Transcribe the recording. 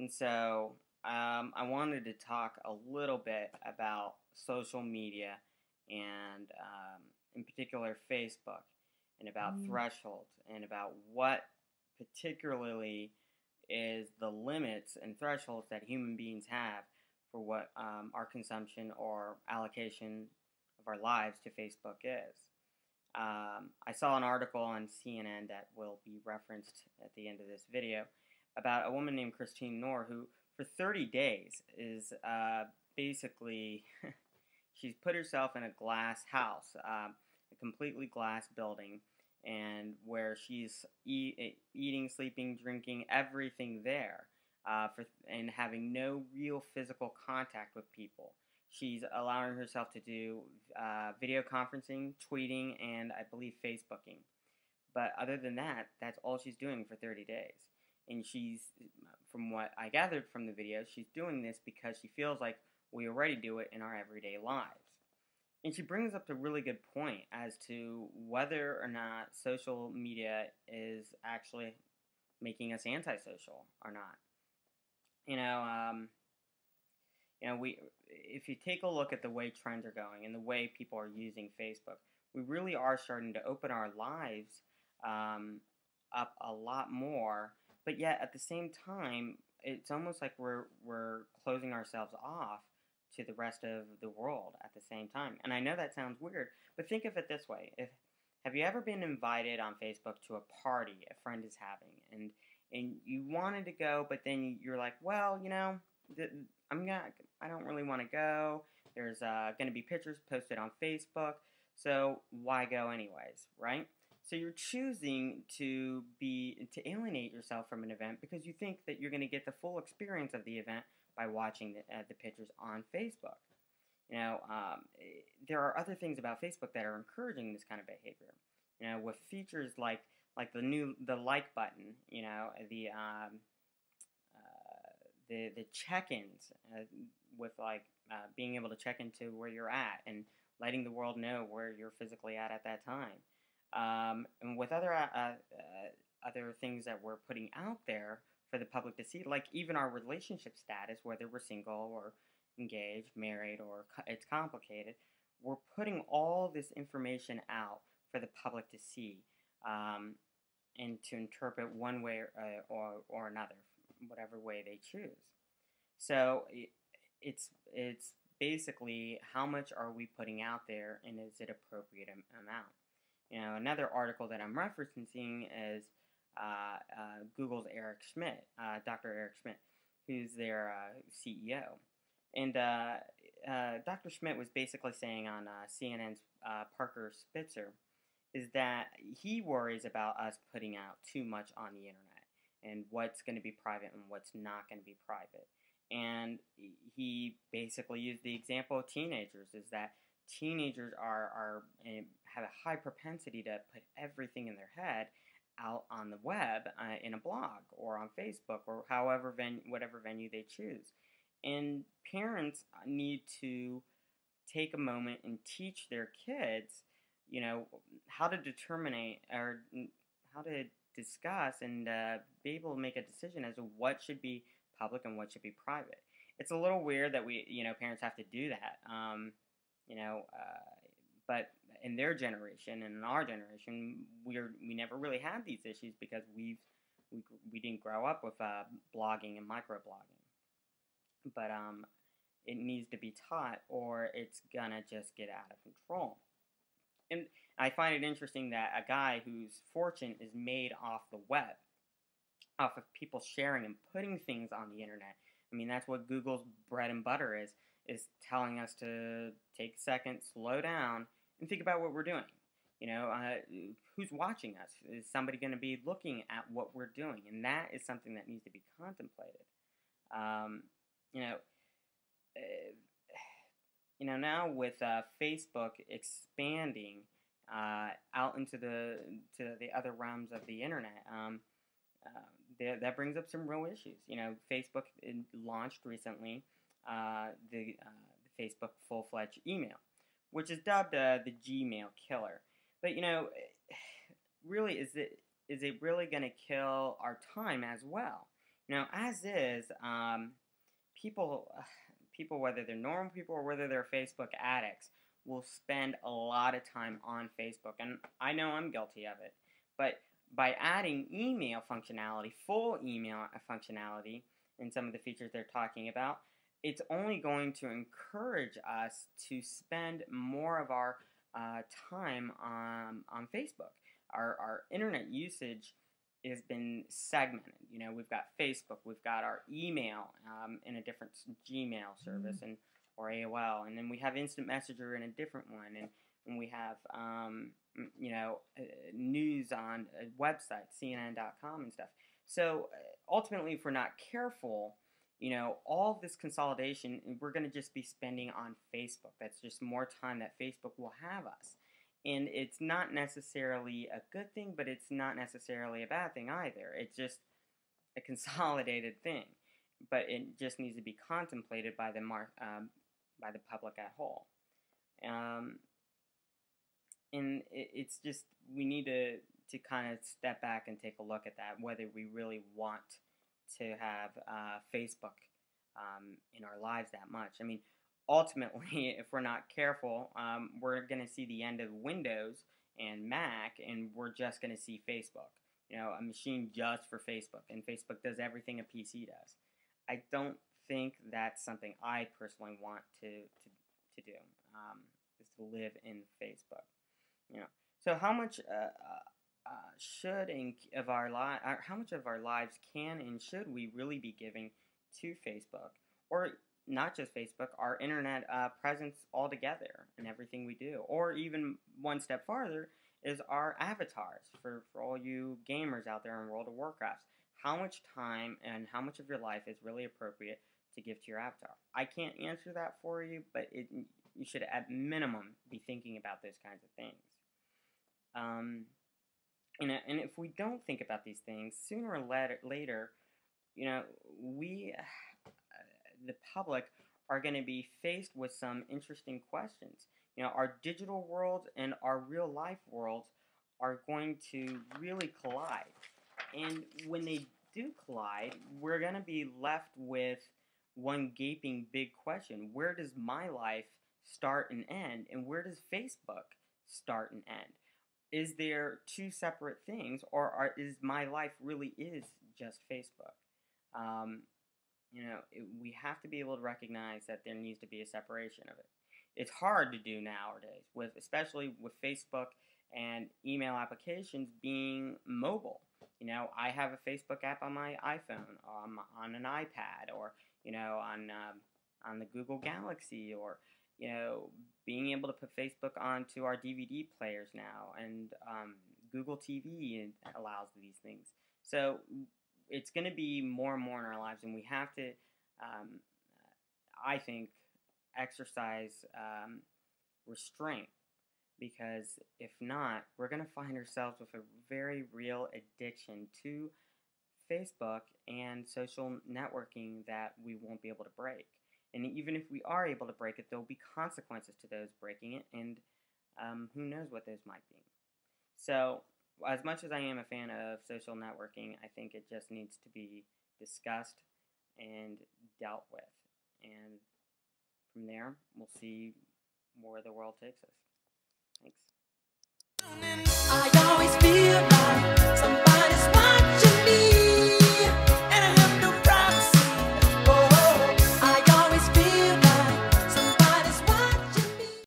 And so I wanted to talk a little bit about social media and, in particular, Facebook, and about Mm, thresholds, and about what particularly is the limits and thresholds that human beings have for what our consumption or allocation of our lives to Facebook is. I saw an article on CNN that will be referenced at the end of this video about a woman named Christine Noor who, for 30 days, is basically she's put herself in a glass house, a completely glass building, and where she's eating, sleeping, drinking, everything there, and having no real physical contact with people. She's allowing herself to do video conferencing, tweeting, and I believe Facebooking. But other than that, that's all she's doing for 30 days. And she's, from what I gathered from the video, she's doing this because she feels like we already do it in our everyday lives. And she brings up a really good point as to whether or not social media is actually making us antisocial or not. You know, um, we if you take a look at the way trends are going and the way people are using Facebook, we really are starting to open our lives um, up a lot more. But yet at the same time, it's almost like we're closing ourselves off to the rest of the world at the same time. And I know that sounds weird, but think of it this way: if have you ever been invited on Facebook to a party a friend is having, and you wanted to go, but then you're like, well, I'm not. I don't really want to go. There's going to be pictures posted on Facebook, so why go anyways, right? So you're choosing to alienate yourself from an event because you think that you're going to get the full experience of the event by watching the pictures on Facebook. There are other things about Facebook that are encouraging this kind of behavior. With features like the like button. The check-ins with being able to check into where you're at and letting the world know where you're physically at that time. And with other things that we're putting out there for the public to see, like even our relationship status, whether we're single or engaged, married, or it's complicated, we're putting all this information out for the public to see, and to interpret one way or another, whatever way they choose. So it's basically how much are we putting out there, and is it appropriate amount? Another article that I'm referencing is Google's Eric Schmidt, Dr. Eric Schmidt, who's their CEO. And Dr. Schmidt was basically saying on CNN's Parker Spitzer is that he worries about us putting out too much on the internet and what's going to be private and what's not going to be private. And he basically used the example of teenagers, is that teenagers have a high propensity to put everything in their head out on the web, in a blog or on Facebook or whatever venue they choose. And parents need to take a moment and teach their kids, how to determine or how to discuss and be able to make a decision as to what should be public and what should be private. It's a little weird that parents have to do that. You know, but in their generation and in our generation, we never really had these issues because we didn't grow up with blogging and microblogging. But it needs to be taught, or it's gonna just get out of control. And I find it interesting that a guy whose fortune is made off the web, off of people sharing and putting things on the internet. I mean, that's what Google's bread and butter is telling us to take a second, slow down, and think about what we're doing. Who's watching us? Is somebody going to be looking at what we're doing? And that is something that needs to be contemplated. Um, you know, uh, now with Facebook expanding out into the other realms of the internet, that brings up some real issues. Facebook launched recently the Facebook full-fledged email, which is dubbed the Gmail killer. But really, is it really going to kill our time as well? As is, people, people, whether they're normal people or whether they're Facebook addicts, will spend a lot of time on Facebook, and I know I'm guilty of it. But by adding email functionality, full email functionality, in some of the features they're talking about, it's only going to encourage us to spend more of our time on Facebook. Our internet usage has been segmented. We've got Facebook, we've got our email in a different Gmail service, and or AOL, and then we have Instant Messenger in a different one, and we have news on a website, CNN.com and stuff. So ultimately, if we're not careful, all this consolidation, we're going to just be spending on Facebook. That's just more time that Facebook will have us. And it's not necessarily a good thing, but it's not necessarily a bad thing either. It's just a consolidated thing. But it just needs to be contemplated by by the public at whole. And it's just, we need to kind of step back and take a look at that, whether we really want to have Facebook in our lives that much. I mean, ultimately, if we're not careful, we're going to see the end of Windows and Mac, and we're just going to see Facebook. A machine just for Facebook, and Facebook does everything a PC does. I don't think that's something I personally want to do. Is to live in Facebook. So how much should of our how much of our lives can and should we really be giving to Facebook, or not just Facebook, our internet presence altogether in everything we do, or even one step farther is our avatars for all you gamers out there in World of Warcraft. How much time and how much of your life is really appropriate to give to your avatar? I can't answer that for you, but you should at minimum be thinking about those kinds of things. And if we don't think about these things, sooner or later, we, the public, are going to be faced with some interesting questions. Our digital world and our real life worlds are going to really collide. And when they do collide, we're going to be left with one gaping big question. Where does my life start and end? And where does Facebook start and end? Is there two separate things, or is my life really is just Facebook? We have to be able to recognize that there needs to be a separation of it. It's hard to do nowadays, especially with Facebook and email applications being mobile. I have a Facebook app on my iPhone, on an iPad, or on the Google Galaxy, or being able to put Facebook onto our DVD players now, and Google TV allows these things. So it's going to be more and more in our lives, and we have to, I think, exercise restraint, because if not, we're going to find ourselves with a very real addiction to Facebook and social networking that we won't be able to break. And even if we are able to break it, there will be consequences to those breaking it, and who knows what those might be. So, as much as I am a fan of social networking, I think it just needs to be discussed and dealt with. And from there, we'll see where the world takes us. Thanks.